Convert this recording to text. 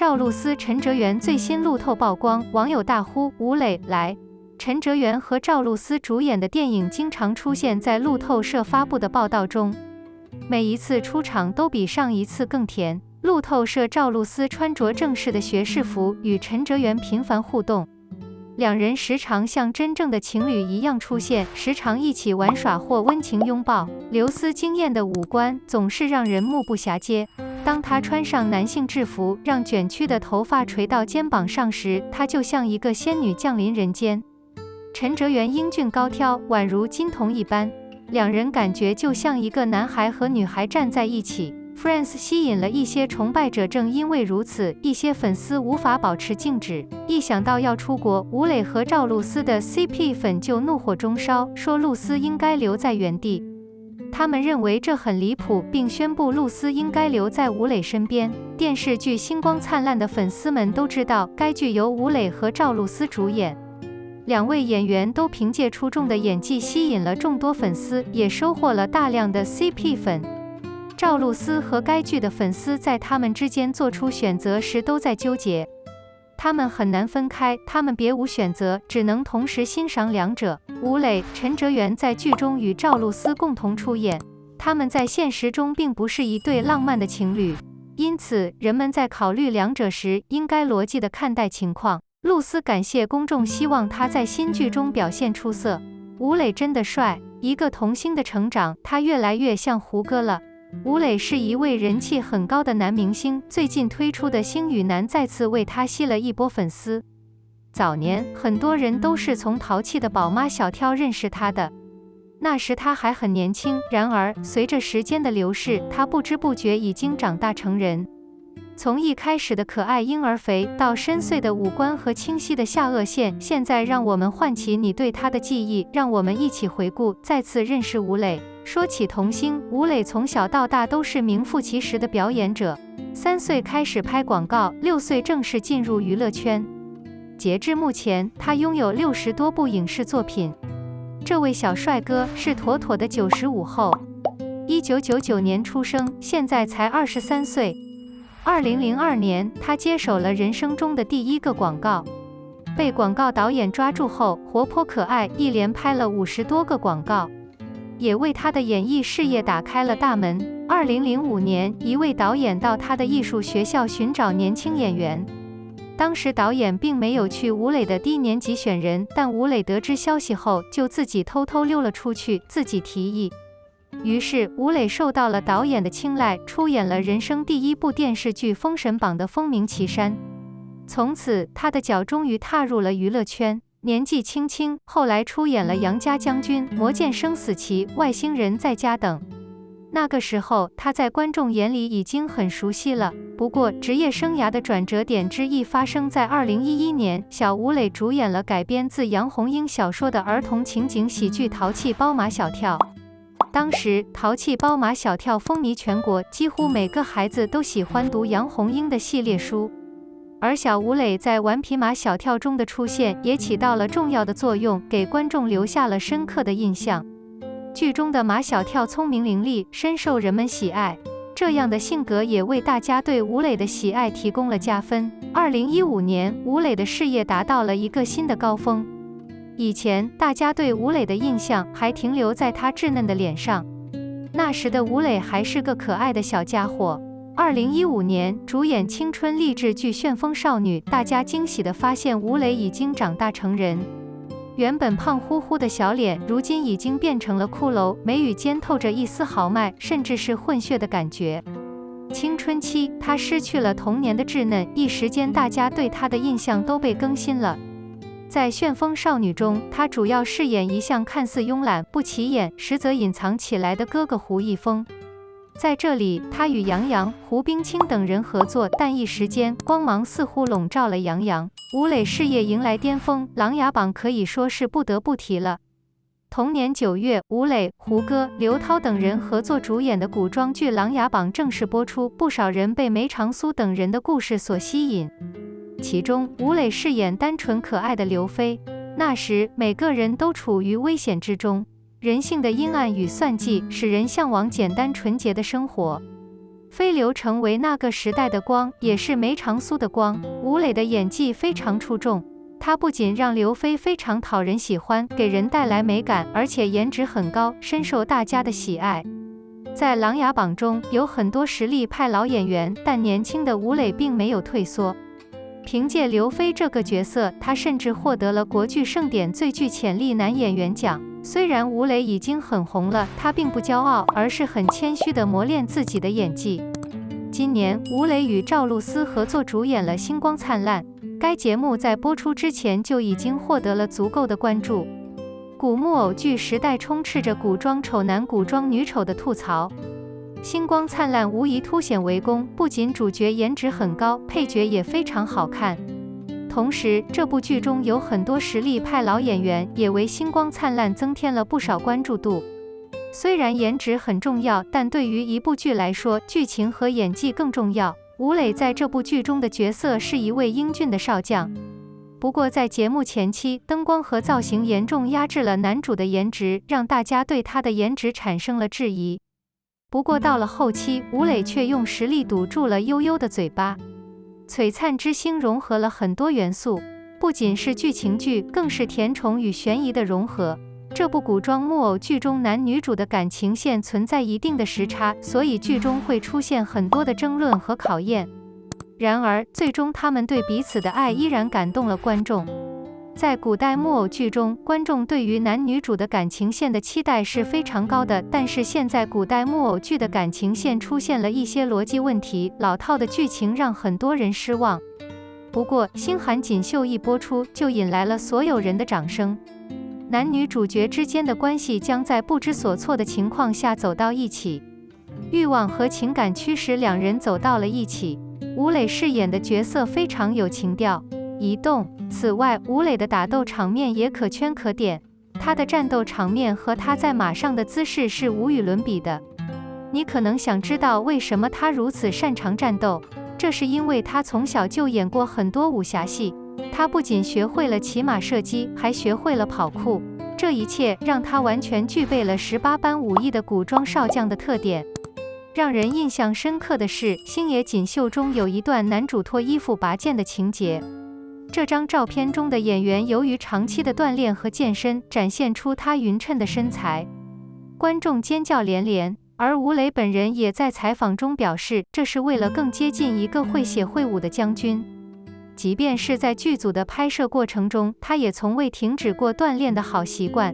赵露思、陈哲元最新路透曝光，网友大呼吴磊来。陈哲元和赵露思主演的电影经常出现在路透社发布的报道中，每一次出场都比上一次更甜。路透社赵露思穿着正式的学士服与陈哲元频繁互动，两人时常像真正的情侣一样出现，时常一起玩耍或温情拥抱。刘思惊艳的五官总是让人目不暇接。当她穿上男性制服，让卷曲的头发垂到肩膀上时，她就像一个仙女降临人间。陈哲元英俊高挑，宛如金童一般，两人感觉就像一个男孩和女孩站在一起。Friends 吸引了一些崇拜者，正因为如此，一些粉丝无法保持静止。一想到要出国，吴磊和赵露思的 CP 粉就怒火中烧，说露思应该留在原地。他们认为这很离谱，并宣布露思应该留在吴磊身边。电视剧《星光灿烂》的粉丝们都知道，该剧由吴磊和赵露思主演。两位演员都凭借出众的演技吸引了众多粉丝，也收获了大量的 CP 粉。赵露思和该剧的粉丝在他们之间做出选择时都在纠结，他们很难分开，他们别无选择，只能同时欣赏两者。吴磊、陈哲元在剧中与赵露思共同出演，他们在现实中并不是一对浪漫的情侣，因此人们在考虑两者时应该逻辑地看待情况。露思感谢公众，希望他在新剧中表现出色。吴磊真的帅，一个童星的成长，他越来越像胡歌了。吴磊是一位人气很高的男明星，最近推出的《星与男》再次为他吸了一波粉丝。早年很多人都是从淘气的宝妈小跳认识他的，那时他还很年轻，然而随着时间的流逝，他不知不觉已经长大成人。从一开始的可爱婴儿肥，到深邃的五官和清晰的下颚线，现在让我们唤起你对他的记忆，让我们一起回顾，再次认识吴磊。说起童星，吴磊从小到大都是名副其实的表演者。3岁开始拍广告，6岁正式进入娱乐圈。截至目前，他拥有60多部影视作品。这位小帅哥是妥妥的95后，1999年出生，现在才23岁。2002年，他接手了人生中的第一个广告，被广告导演抓住后，活泼可爱，一连拍了50多个广告，也为他的演艺事业打开了大门。2005年，一位导演到他的艺术学校寻找年轻演员，当时导演并没有去吴磊的低年级选人，但吴磊得知消息后，就自己偷偷溜了出去，自己提议。于是吴磊受到了导演的青睐，出演了人生第一部电视剧《封神榜》的风鸣岐山。从此他的脚终于踏入了娱乐圈。年纪轻轻，后来出演了《杨家将军》《魔剑生死棋》《外星人在家》等。那个时候他在观众眼里已经很熟悉了。不过职业生涯的转折点之一发生在2011年，小吴磊主演了改编自杨红樱小说的儿童情景喜剧《淘气包马小跳》。当时《淘气包马小跳》风靡全国，几乎每个孩子都喜欢读杨红樱的系列书。而小吴磊在《顽皮马小跳》中的出现也起到了重要的作用，给观众留下了深刻的印象。剧中的马小跳聪明伶俐，深受人们喜爱，这样的性格也为大家对吴磊的喜爱提供了加分。2015年，吴磊的事业达到了一个新的高峰。以前大家对吴磊的印象还停留在他稚嫩的脸上，那时的吴磊还是个可爱的小家伙。2015年主演青春励志剧《旋风少女》，大家惊喜地发现吴磊已经长大成人，原本胖乎乎的小脸，如今已经变成了骷髅，眉宇间透着一丝豪迈，甚至是混血的感觉。青春期，他失去了童年的稚嫩，一时间大家对他的印象都被更新了。在《旋风少女》中，她主要饰演一向看似慵懒不起眼，实则隐藏起来的哥哥胡一峰。在这里，她与杨洋、胡冰卿等人合作，但一时间光芒似乎笼罩了杨洋。吴磊事业迎来巅峰，《琅琊榜》可以说是不得不提了。同年9月，吴磊、胡歌、刘涛等人合作主演的古装剧《琅琊榜》正式播出，不少人被梅长苏等人的故事所吸引。其中，吴磊饰演单纯可爱的刘飞。那时，每个人都处于危险之中，人性的阴暗与算计使人向往简单纯洁的生活。飞流成为那个时代的光，也是梅长苏的光。吴磊的演技非常出众，他不仅让刘飞非常讨人喜欢，给人带来美感，而且颜值很高，深受大家的喜爱。在琅琊榜中有很多实力派老演员，但年轻的吴磊并没有退缩。凭借刘飞这个角色，他甚至获得了国剧盛典最具潜力男演员奖。虽然吴磊已经很红了，他并不骄傲，而是很谦虚地磨练自己的演技。今年，吴磊与赵露思合作主演了《星光灿烂》，该节目在播出之前就已经获得了足够的关注。古木偶剧时代充斥着古装丑男、古装女丑的吐槽，《星光灿烂》无疑凸显为功，不仅主角颜值很高，配角也非常好看。同时，这部剧中有很多实力派老演员，也为《星光灿烂》增添了不少关注度。虽然颜值很重要，但对于一部剧来说，剧情和演技更重要。吴磊在这部剧中的角色是一位英俊的少将，不过在节目前期，灯光和造型严重压制了男主的颜值，让大家对他的颜值产生了质疑。不过到了后期，吴磊却用实力堵住了悠悠的嘴巴。璀璨之星融合了很多元素，不仅是剧情剧，更是甜宠与悬疑的融合。这部古装木偶剧中男女主的感情线存在一定的时差，所以剧中会出现很多的争论和考验。然而，最终他们对彼此的爱依然感动了观众。在古代木偶剧中，观众对于男女主的感情线的期待是非常高的，但是现在古代木偶剧的感情线出现了一些逻辑问题，老套的剧情让很多人失望。不过，星寒锦绣一播出，就引来了所有人的掌声。男女主角之间的关系将在不知所措的情况下走到一起，欲望和情感驱使两人走到了一起。吴磊饰演的角色非常有情调、移动。此外，吴磊的打斗场面也可圈可点，他的战斗场面和他在马上的姿势是无与伦比的。你可能想知道为什么他如此擅长战斗，这是因为他从小就演过很多武侠戏，他不仅学会了骑马射击，还学会了跑酷，这一切让他完全具备了18般武艺的古装少将的特点。让人印象深刻的是，星野锦绣中有一段男主脱衣服拔剑的情节。这张照片中的演员由于长期的锻炼和健身，展现出他匀称的身材，观众尖叫连连。而吴磊本人也在采访中表示，这是为了更接近一个会写会武的将军。即便是在剧组的拍摄过程中，他也从未停止过锻炼的好习惯。